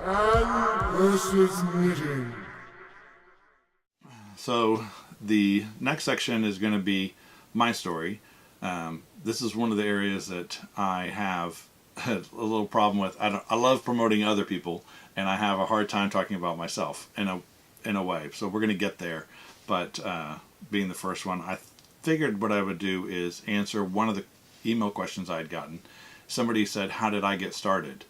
Man versus Knitting. So the next section is going to be my story. This is one of the areas that I have a little problem with. I love promoting other people, and I have a hard time talking about myself in a way. So we're going to get there. But being the first one, I figured what I would do is answer one of the email questions I had gotten. Somebody said, "How did I get started?"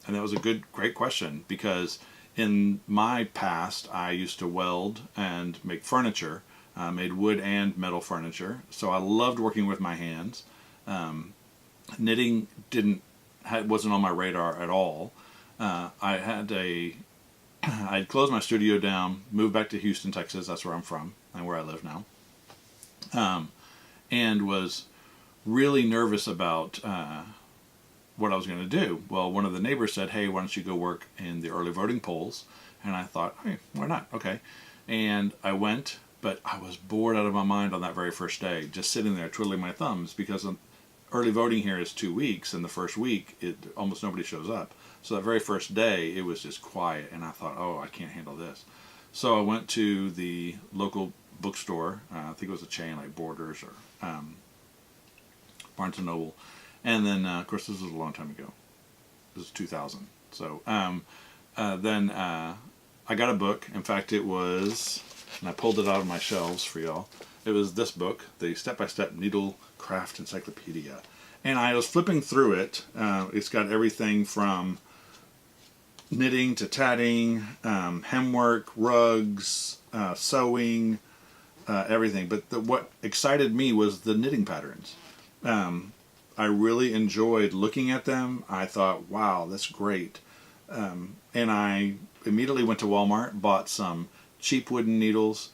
And that was a great question, because in my past I used to weld and make furniture. Made wood and metal furniture, so I loved working with my hands. Knitting wasn't on my radar at all. I'd closed my studio down, moved back to Houston, Texas. That's where I'm from and where I live now, and was really nervous about what I was going to do. Well, one of the neighbors said, "Hey, why don't you go work in the early voting polls?" And I thought, "Hey, why not?" Okay, and I went. But I was bored out of my mind on that very first day, just sitting there twiddling my thumbs, because early voting here is 2 weeks, and the first week almost nobody shows up. So that very first day it was just quiet, and I thought, oh, I can't handle this. So I went to the local bookstore. I think it was a chain like Borders or Barnes & Noble. And then, of course, this was a long time ago. This was 2000. So then I got a book. In fact, it was... and I pulled it out of my shelves for y'all. It was this book, the Step-by-Step Needlecraft Encyclopedia. And I was flipping through it. It's got everything from knitting to tatting, hemwork, rugs, sewing, everything. But what excited me was the knitting patterns. I really enjoyed looking at them. I thought, wow, that's great. And I immediately went to Walmart, bought some cheap wooden needles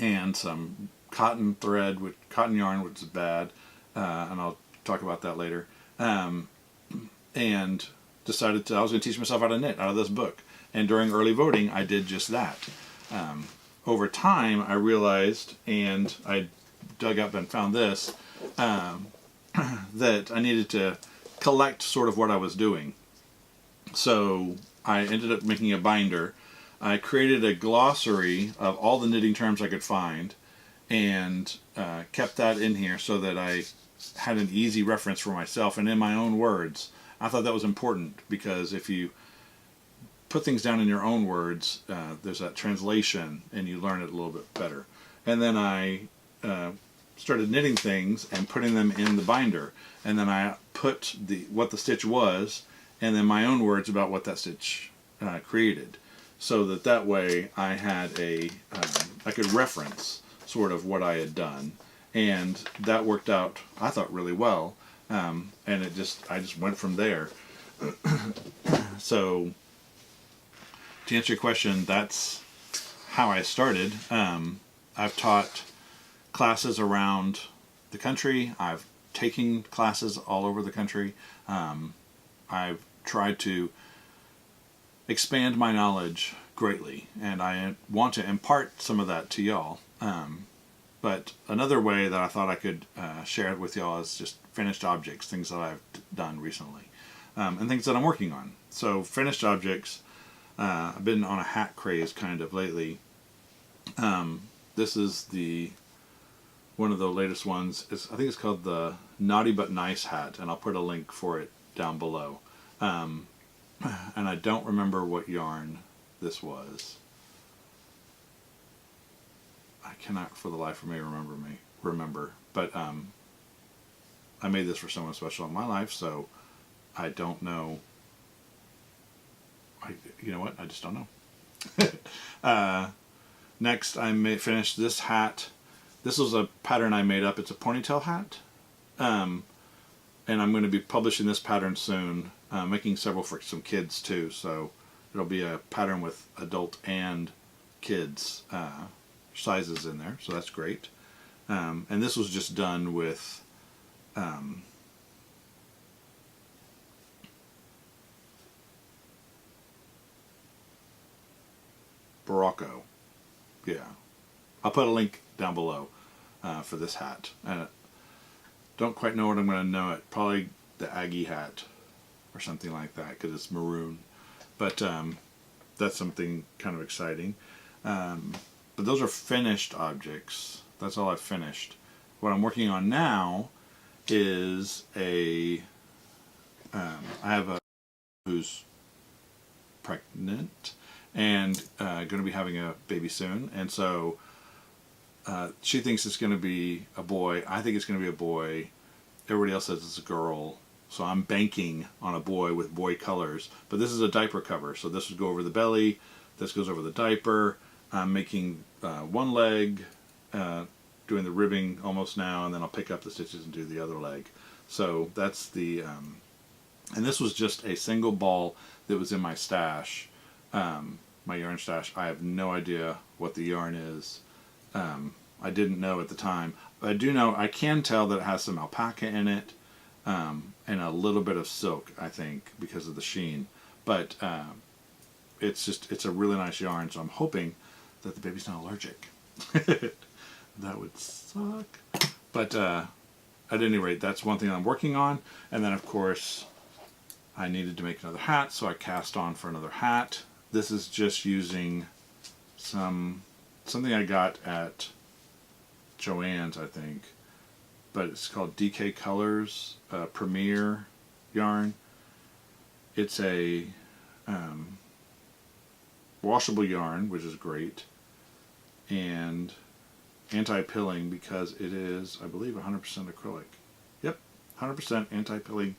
and some cotton thread, cotton yarn, which is bad, and I'll talk about that later, and decided I was going to teach myself how to knit out of this book. And during early voting I did just that. Over time I realized, and I dug up and found this, that I needed to collect sort of what I was doing. So I ended up making a binder. I created a glossary of all the knitting terms I could find, and kept that in here so that I had an easy reference for myself and in my own words. I thought that was important, because if you put things down in your own words, there's that translation and you learn it a little bit better. And then I started knitting things and putting them in the binder, and then I put what the stitch was and then my own words about what that stitch created. So that way I had I could reference sort of what I had done, and that worked out, I thought, really well. And I just went from there. So to answer your question, that's how I started. I've taught classes around the country. I've taken classes all over the country. I've tried to expand my knowledge greatly, and I want to impart some of that to y'all. But another way that I thought I could share it with y'all is just finished objects, things that I've done recently, and things that I'm working on. So finished objects, I've been on a hat craze kind of lately. This is one of the latest ones. I think it's called the Naughty But Nice hat, and I'll put a link for it down below. And I don't remember what yarn this was. I cannot for the life of me remember. But I made this for someone special in my life, so I don't know. You know what? I just don't know. Next, I finished this hat. This was a pattern I made up. It's a ponytail hat. And I'm going to be publishing this pattern soon, making several for some kids too. So it'll be a pattern with adult and kids sizes in there. So that's great. And this was just done with Barocco. Yeah. I'll put a link down below for this hat. And don't quite know what I'm going to know it. Probably the Aggie hat or something like that, because it's maroon. But that's something kind of exciting. But those are finished objects. That's all I've finished. What I'm working on now is I have a who's pregnant and going to be having a baby soon, and so she thinks it's going to be a boy. I think it's going to be a boy. Everybody else says it's a girl. So I'm banking on a boy with boy colors. But this is a diaper cover. So this would go over the belly. This goes over the diaper. I'm making one leg, doing the ribbing almost now, and then I'll pick up the stitches and do the other leg. So that's the... and this was just a single ball that was in my stash, my yarn stash. I have no idea what the yarn is. I didn't know at the time. But I do know, I can tell that it has some alpaca in it. And a little bit of silk, I think, because of the sheen. But it's a really nice yarn, so I'm hoping that the baby's not allergic. That would suck. But at any rate, that's one thing I'm working on. And then, of course, I needed to make another hat, so I cast on for another hat. This is just using something I got at Joann's, I think. But it's called DK Colors Premier yarn. It's a washable yarn, which is great, and anti-pilling because it is, I believe, 100% acrylic. Yep, 100% anti-pilling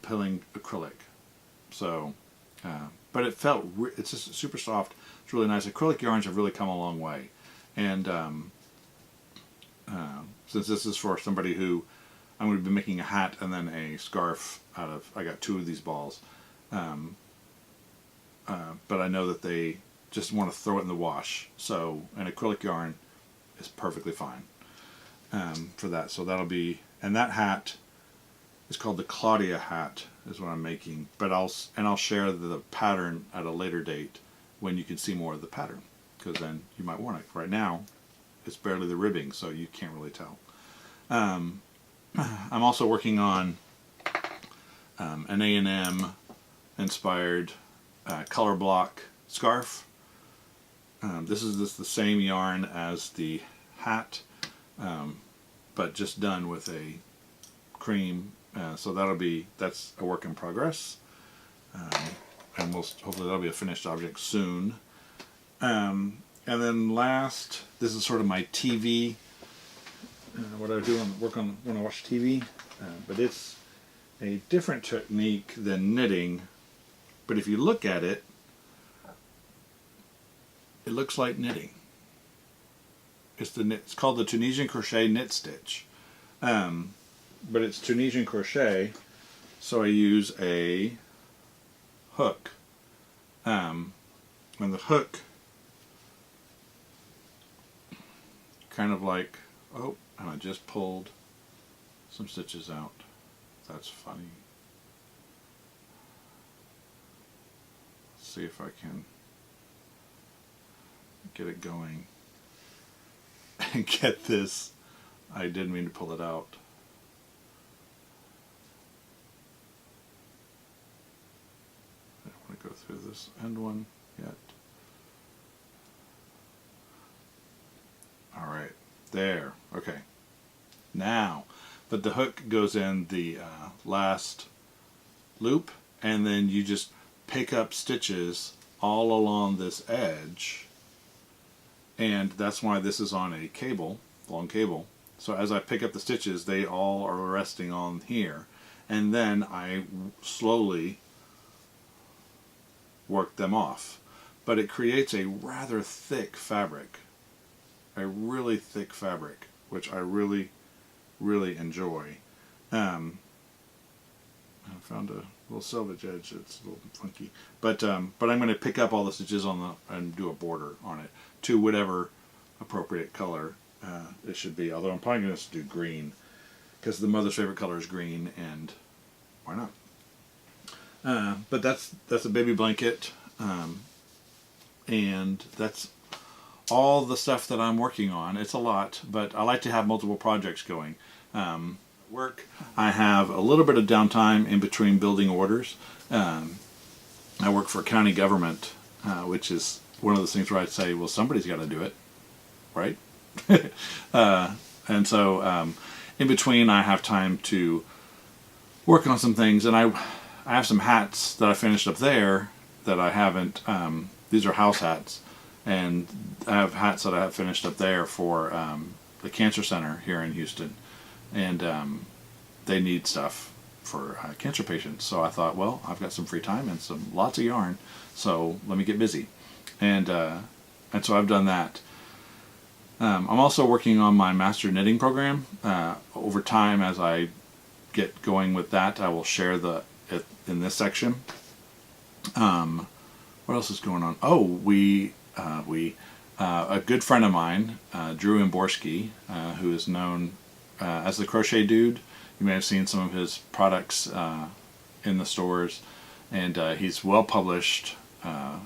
acrylic. So, but it felt, it's just super soft. It's really nice. Acrylic yarns have really come a long way, and since this is for somebody who I'm going to be making a hat and then a scarf out of, I got 2 of these balls, but I know that they just want to throw it in the wash, so an acrylic yarn is perfectly fine for that. So that'll be, and that hat is called the Claudia hat is what I'm making, but I'll share the pattern at a later date when you can see more of the pattern, because then you might want it. Right now it's barely the ribbing, so you can't really tell. I'm also working on an A&M inspired color block scarf. This is the same yarn as the hat, but just done with a cream. So that's a work in progress, and hopefully that'll be a finished object soon. And then last, this is sort of my TV, what I do when I watch TV, but it's a different technique than knitting, but if you look at it, it looks like knitting. It's called the Tunisian crochet knit stitch, but it's Tunisian crochet, so I use a hook, and the hook kind of like, oh, and I just pulled some stitches out. That's funny. Let's see if I can get it going and get this. I didn't mean to pull it out. I don't want to go through this end one yet. All right, there. Okay. Now, but the hook goes in the last loop, and then you just pick up stitches all along this edge, and that's why this is on a cable, long cable. So as I pick up the stitches, they all are resting on here, and then I slowly work them off. But it creates a rather thick fabric. A really thick fabric, which I really, really enjoy. I found a little selvage edge that's a little funky, but I'm going to pick up all the stitches and do a border on it to whatever appropriate color it should be. Although I'm probably going to do green, because the mother's favorite color is green, and why not? But that's a baby blanket, and that's all the stuff that I'm working on. It's a lot, but I like to have multiple projects going. Work, I have a little bit of downtime in between building orders, I work for county government, which is one of those things where I'd say, well, somebody's got to do it, right? And so in between, I have time to work on some things, and I have some hats that I finished up there that I haven't. These are house hats, and I have hats that I have finished up there for the cancer center here in Houston, and they need stuff for cancer patients. So I thought, well, I've got some free time and lots of yarn, so let me get busy, and so I've done that. I'm also working on my master knitting program. Over time, as I get going with that, I will share it in this section. What else is going on? Oh, a good friend of mine, Drew Imborski, who is known as the Crochet Dude. You may have seen some of his products in the stores, and he's well published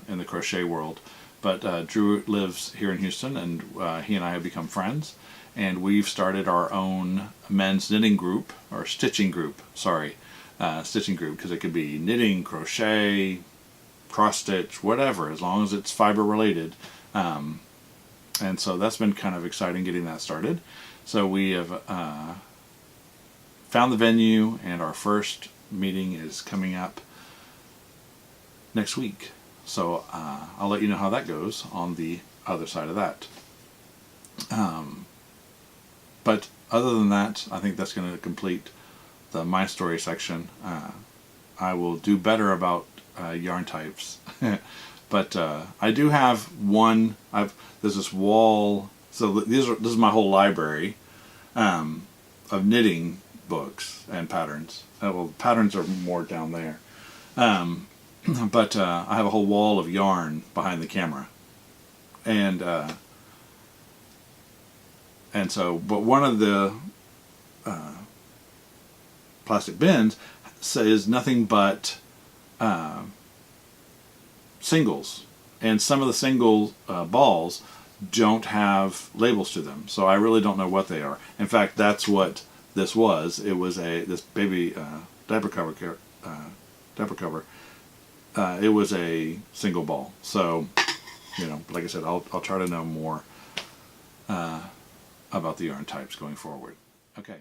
in the crochet world. But Drew lives here in Houston, and he and I have become friends, and we've started our own men's knitting group, or stitching group, stitching group, because it could be knitting, crochet, cross stitch, whatever, as long as it's fiber related. And so that's been kind of exciting getting that started. So we have found the venue, and our first meeting is coming up next week. So I'll let you know how that goes on the other side of that. But other than that, I think that's going to complete the My Story section. I will do better about yarn types. But I do have one. There's this wall. So this is my whole library of knitting books and patterns. Well, patterns are more down there. But I have a whole wall of yarn behind the camera, and so, but one of the plastic bins says nothing but singles, and some of the single balls don't have labels to them, so I really don't know what they are. In fact, that's what this was. It was this baby diaper cover. It was a single ball. So, like I said, I'll try to know more about the yarn types going forward. Okay.